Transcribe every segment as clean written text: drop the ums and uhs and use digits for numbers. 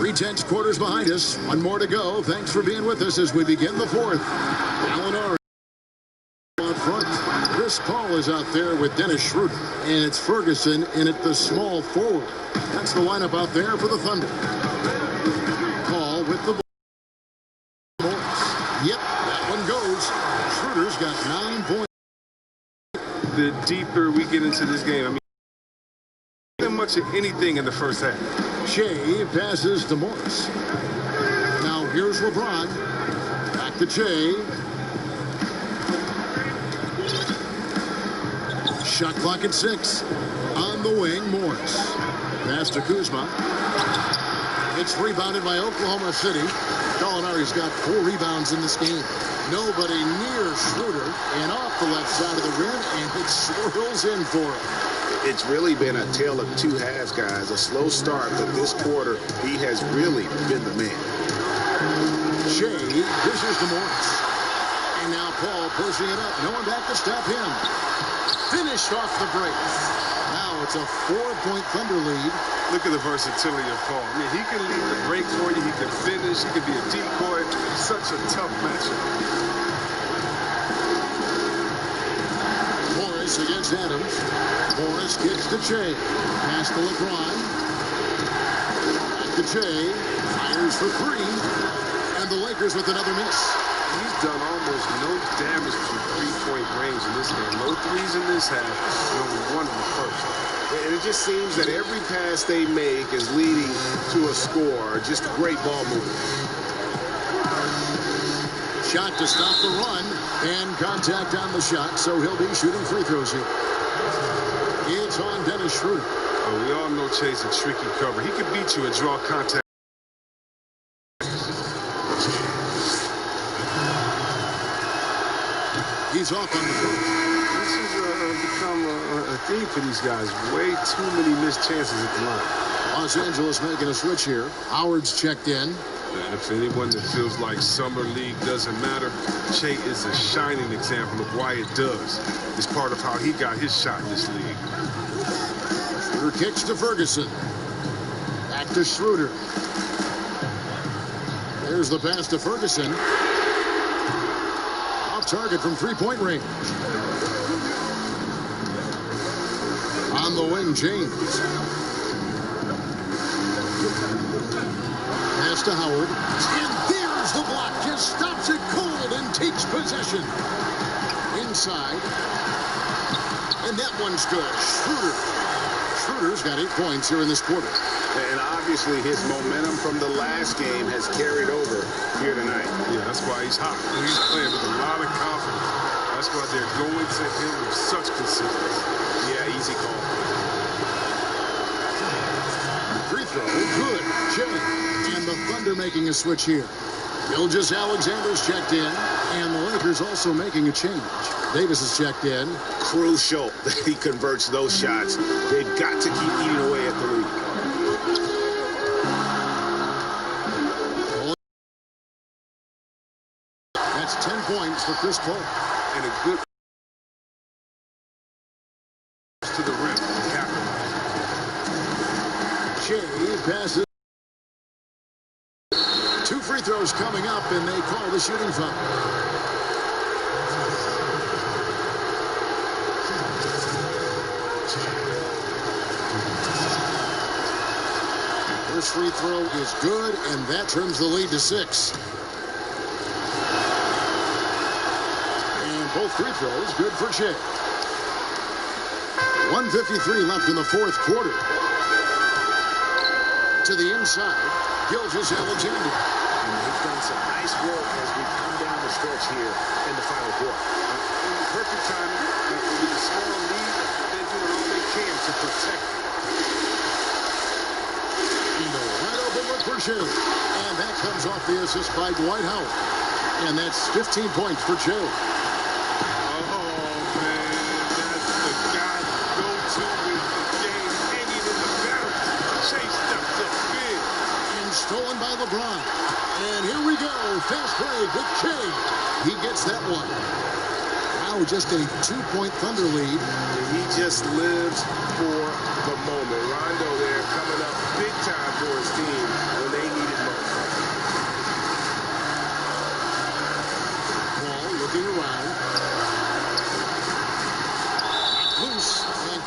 3/10 quarters behind us. One more to go. Thanks for being with us as we begin the fourth. Illinois on front. Chris Paul is out there with Dennis Schroeder. And it's Ferguson in at the small forward. That's the lineup out there for the Thunder. Paul with the ball. Yep, that one goes. Schroeder's got 9 points. The deeper we get into this game, I mean, not much of anything in the first half. Shea passes to Morris. Now here's LeBron. Back to Shea. Shot clock at 6. On the wing, Morris. Pass to Kuzma. It's rebounded by Oklahoma City. Gallinari's got 4 rebounds in this game. Nobody near Schroeder, and off the left side of the rim, and it swirls in for him. It's really been a tale of two halves, guys. A slow start, but this quarter, he has really been the man. Shea dishes to Morris. And now Paul pushing it up. No one back to stop him. Finished off the break. Now it's a 4-point Thunder lead. Look at the versatility of Paul. I mean, he can lead the break for you. He can finish. He can be a decoy. Such a tough matchup. Morris against Adams. Morris gets to Shea. Pass to LeBron. Back to Shea. Fires for 3. And the Lakers with another miss. He's done almost no damage from three-point range in this game. No threes in this half, and only 1 in the first. And it just seems that every pass they make is leading to a score. Just great ball movement. Shot to stop the run, and contact on the shot, so he'll be shooting free throws here. It's on Dennis Schroeder. Oh, we all know Chase a tricky cover. He can beat you and draw contact. He's off on the boot. This has become a theme for these guys. Way too many missed chances at the line. Los Angeles making a switch here. Howard's checked in. And if anyone that feels like summer league doesn't matter, Che is a shining example of why it does. It's part of how he got his shot in this league. Schroeder kicks to Ferguson. Back to Schroeder. There's the pass to Ferguson. Target from 3-point range. On the wing, James. Pass to Howard. And there's the block. Just stops it cold and takes possession. Inside. And that one's good. Schroeder's got 8 points here in this quarter. And obviously his momentum from the last game has carried over here tonight. Yeah, that's why he's hot. He's playing with a lot of confidence. That's why they're going to him with such consistency. Yeah, easy call. Free throw, good. Shea. And the Thunder making a switch here. Gilgeous-Alexander's checked in, and the Lakers also making a change. Davis is checked in. Crucial that he converts those shots. They've got to keep eating away at the lead. That's 10 points for Chris Paul. And a good to the rim. Shea passes. 2 free throws coming up, and they call the shooting foul. First free throw is good, and that turns the lead to 6. And both free throws good for Shea. 1:53 left in the fourth quarter. To the inside, Gilgeous-Alexander. And they've done some nice work as we come down the stretch here in the final quarter. In the perfect timing, with a small lead, they're doing all they can to protect it. Wide open look for Shea. And that comes off the assist by Dwight Howard. And that's 15 points for Shea. Oh, man, that's the guy to go to with the game hanging in the balance. Shea steps up big. And stolen by LeBron. And here we go. Fast break with Shea. He gets that one. Now just a 2-point Thunder lead. He just lives for the moment. Rondo there coming up big time for his team when they need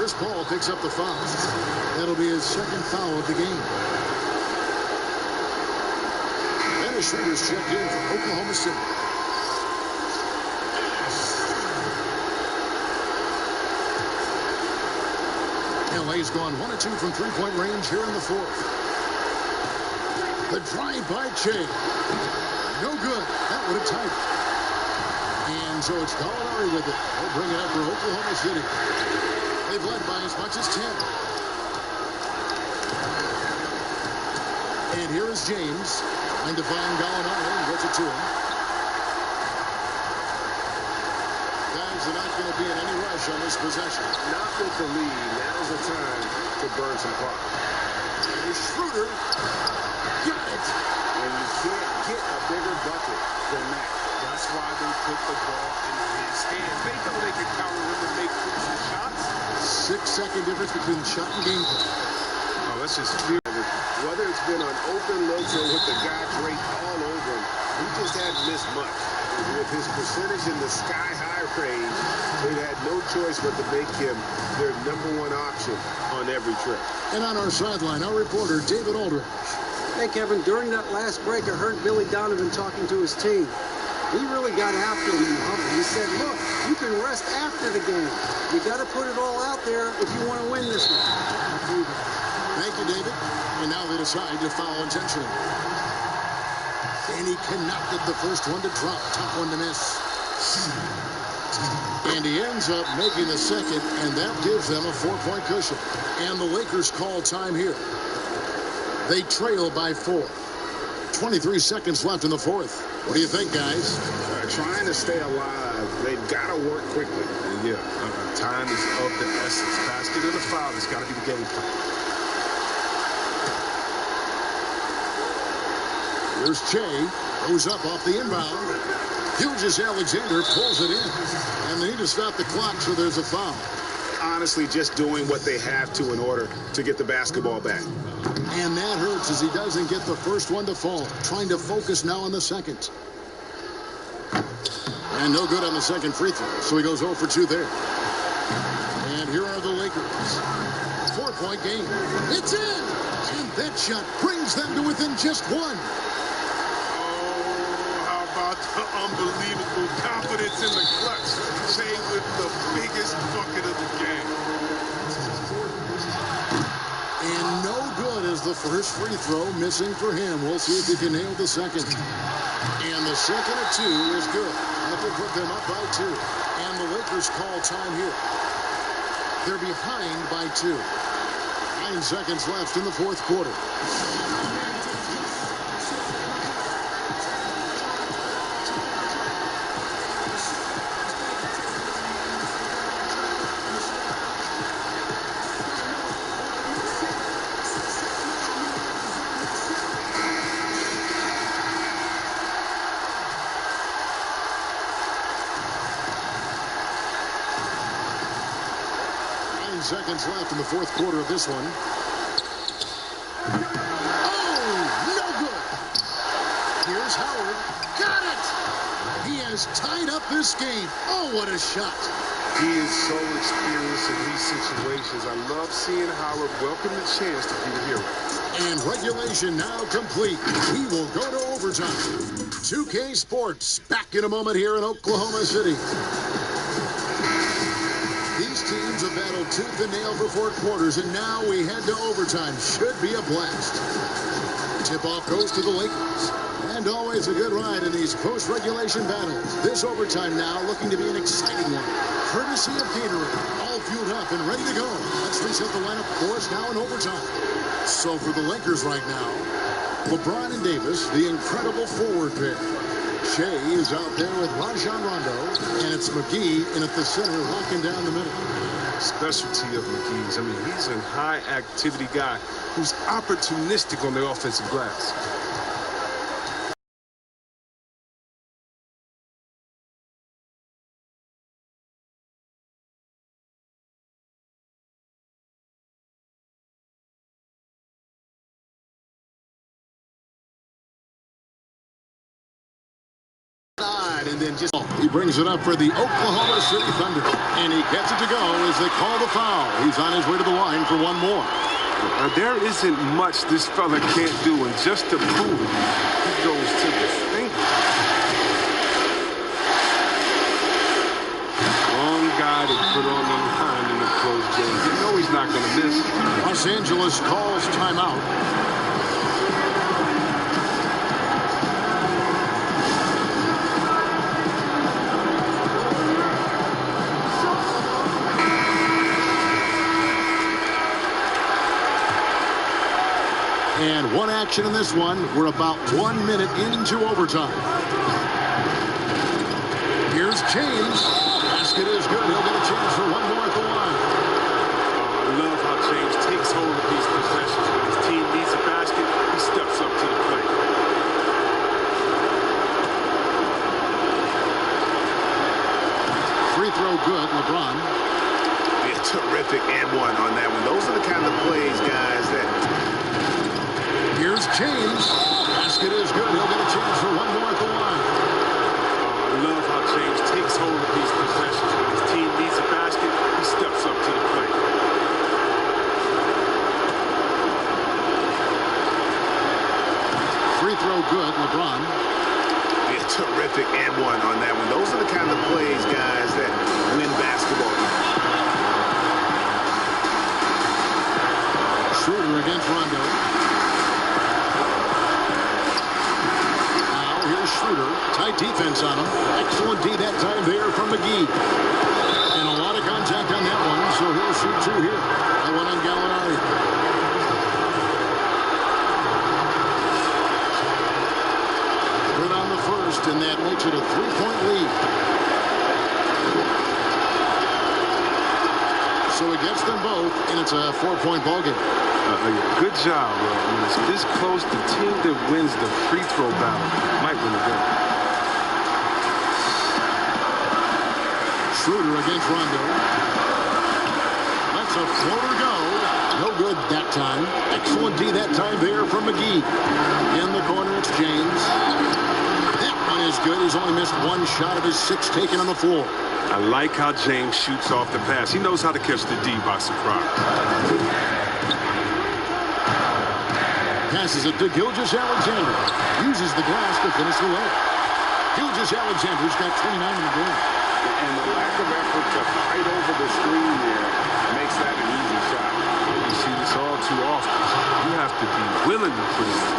Chris Paul picks up the foul. That'll be his second foul of the game. Dennis Schroeder's checked in for Oklahoma City. LA's gone 1 of 2 from three-point range here in the fourth. The drive by Che. No good. That would have tied it. And so it's Gallinari with it. They'll bring it up for Oklahoma City. They've led by as much as 10. And here is James. Trying to find Gallinari and gets it to him. Guys are not going to be in any rush on this possession. Not with the lead. Now is the time to burn some clock. Here's Schroeder. Got it. And you can't get a bigger bucket than that. That's why they put the ball in his hand. They know they can counter him and make crucial shots. 6-second difference between shot and game play. Oh, that's just fear. Whether it's been on open looks or with the guy draped all over him, he just hadn't missed much. With his percentage in the sky-high range, they had no choice but to make him their #1 option on every trip. And on our sideline, our reporter, David Aldridge. Hey, Kevin, during that last break, I heard Billy Donovan talking to his team. He really got after him in the huddle. He said, look, you can rest after the game. You got to put it all out there if you want to win this one. Thank you, David. And now they decide to foul intentionally. And he connected the first one to drop, top one to miss. And he ends up making the second, and that gives them a 4-point cushion. And the Lakers call time here. They trail by 4. 23 seconds left in the fourth. What do you think, guys? Trying to stay alive, they've got to work quickly. Yeah, time is of the essence. Basket and a foul has got to be the game plan. Here's Che. Goes up off the inbound. Gilgeous-Alexander pulls it in. And they need to stop the clock, so there's a foul. Honestly, just doing what they have to in order to get the basketball back. And that hurts as he doesn't get the first one to fall. Trying to focus now on the second. And no good on the second free throw. So he goes 0 for 2 there. And here are the Lakers. 4-point game. It's in! And that shot brings them to within just 1. Oh, how about the unbelievable confidence in the clutch. Jay with the biggest bucket of the game. And no good as the first free throw missing for him. We'll see if he can nail the second. And the second of 2 is good. That will put them up by 2. And the Lakers call time here. They're behind by 2. 9 seconds left in the fourth quarter. 9 seconds left in the fourth quarter of this one. Oh, no good. Here's Howard. Got it. He has tied up this game. Oh, what a shot. He is so experienced in these situations. I love seeing Howard welcome the chance to be the hero. And regulation now complete. We will go to overtime. 2K Sports back in a moment here in Oklahoma City. These teams have battled tooth and nail for 4 quarters, and now we head to overtime. Should be a blast. Tip-off goes to the Lakers. And always a good ride in these post-regulation battles. This overtime now looking to be an exciting one. Courtesy of Gatorade. All fueled up and ready to go. Let's reset the lineup for us now in overtime. So for the Lakers right now, LeBron and Davis, the incredible forward pair. Shea is out there with Rajon Rondo, and it's McGee in at the center, locking down the middle. Specialty of McGee's. I mean, he's a high-activity guy who's opportunistic on the offensive glass. then just... He brings it up for the Oklahoma City Thunder. And he gets it to go as they call the foul. He's on his way to the line for one more. There isn't much this fella can't do, and just to prove it, he goes to the finger. Wrong guy to put on the line in the close game. You know he's not going to miss. Los Angeles calls timeout. And one action in this one. We're about 1 minute into overtime. Here's James. Basket is good. He'll get a chance for one more at the line. I love how James takes hold of these possessions. When his team needs a basket, he steps up to the plate. Free throw good, LeBron. Be a terrific and one on that one. Those are the kind of plays, guys, that... Here's James. Basket is good. He'll get a chance for one more at the line. I love how James takes hold of these possessions. When his team needs a basket, he steps up to the plate. Free throw good, LeBron. Be a terrific and one on that one. Those are the kind of plays, guys, that win basketball. Schroeder against Rondo. Schroeder, tight defense on him. Excellent D that time there from McGee. And a lot of contact on that one, so he'll shoot two here. That one on Gallinari. Good on the first, and that makes it a three-point lead. So he gets them both, and it's a four-point ballgame. Yeah, good job, bro. When it's this close, the team that wins the free throw battle might win the game. Schroeder against Rondo. That's a floater go. No good that time. Excellent D that time there from McGee. In the corner, it's James. That one is good. He's only missed one shot of his six taken on the floor. I like how James shoots off the pass. He knows how to catch the D by surprise. Passes it to Gilgeous-Alexander. Uses the glass to finish the layup. Gilgeous-Alexander's got 29 in the game. And the lack of effort to fight over the screen there makes that an easy shot. You see this all too often. You have to be willing to put it in.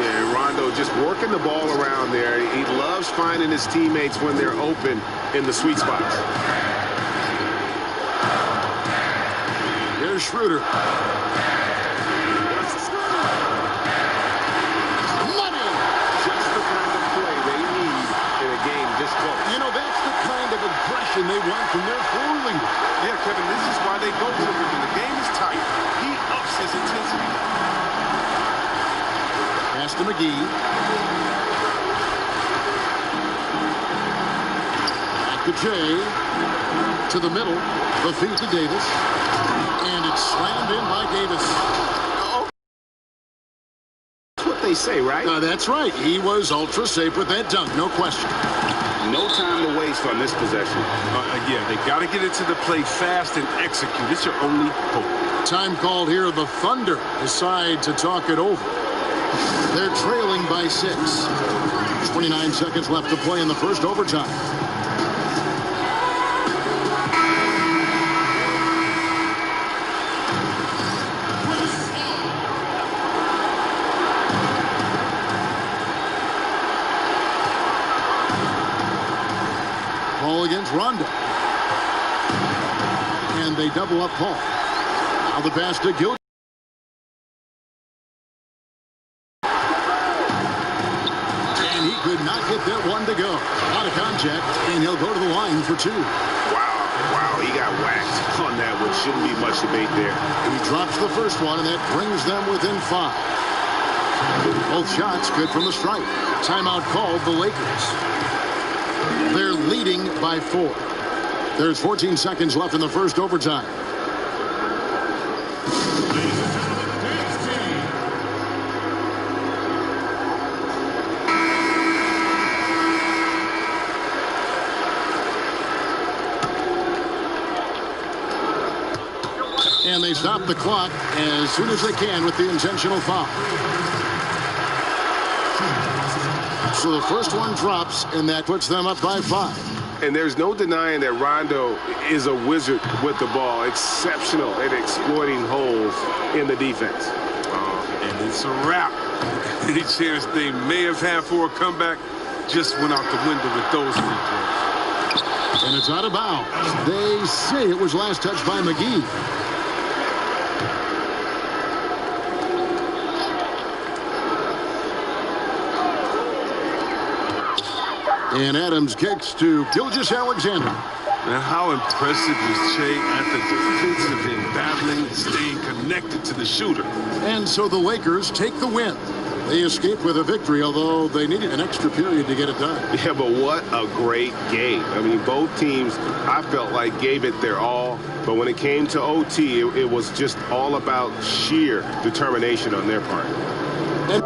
Yeah, Rondo just working the ball around there. He loves finding his teammates when they're open in the sweet spots. Here's Schroeder. They want from their floor leader. Yeah, Kevin, this is why they go to him. When the game is tight, he ups his intensity. Pass to McGee. Back to Jay. To the middle. The feed to Davis. And it's slammed in by Davis. That's what they say, right? That's right. He was ultra safe with that dunk. No question. No time to waste on this possession. Yeah, they got to get into the play fast and execute. It's your only hope. Time called here. The Thunder decide to talk it over. They're trailing by 6. 29 seconds left to play in the first overtime. Paul against Rondo. And they double up Paul. Now the pass to Gil. And he could not get that one to go. Out of contact, and he'll go to the line for two. Wow, he got whacked on that one. Shouldn't be much debate there. He drops the first one, and that brings them within 5. Both shots good from the stripe. Timeout called the Lakers. They're leading by 4. There's 14 seconds left in the first overtime. And they stop the clock as soon as they can with the intentional foul. So the first one drops, and that puts them up by 5. And there's no denying that Rondo is a wizard with the ball. Exceptional at exploiting holes in the defense. And it's a wrap. Any chance they may have had for a comeback just went out the window with those free throws. And it's out of bounds. They say it was last touched by McGee. And Adams kicks to Gilgeous-Alexander. And how impressive was Shea at the defensive end, battling and staying connected to the shooter. And so the Lakers take the win. They escape with a victory, although they needed an extra period to get it done. Yeah, but what a great game. I mean, both teams, I felt like, gave it their all. But when it came to OT, it was just all about sheer determination on their part. And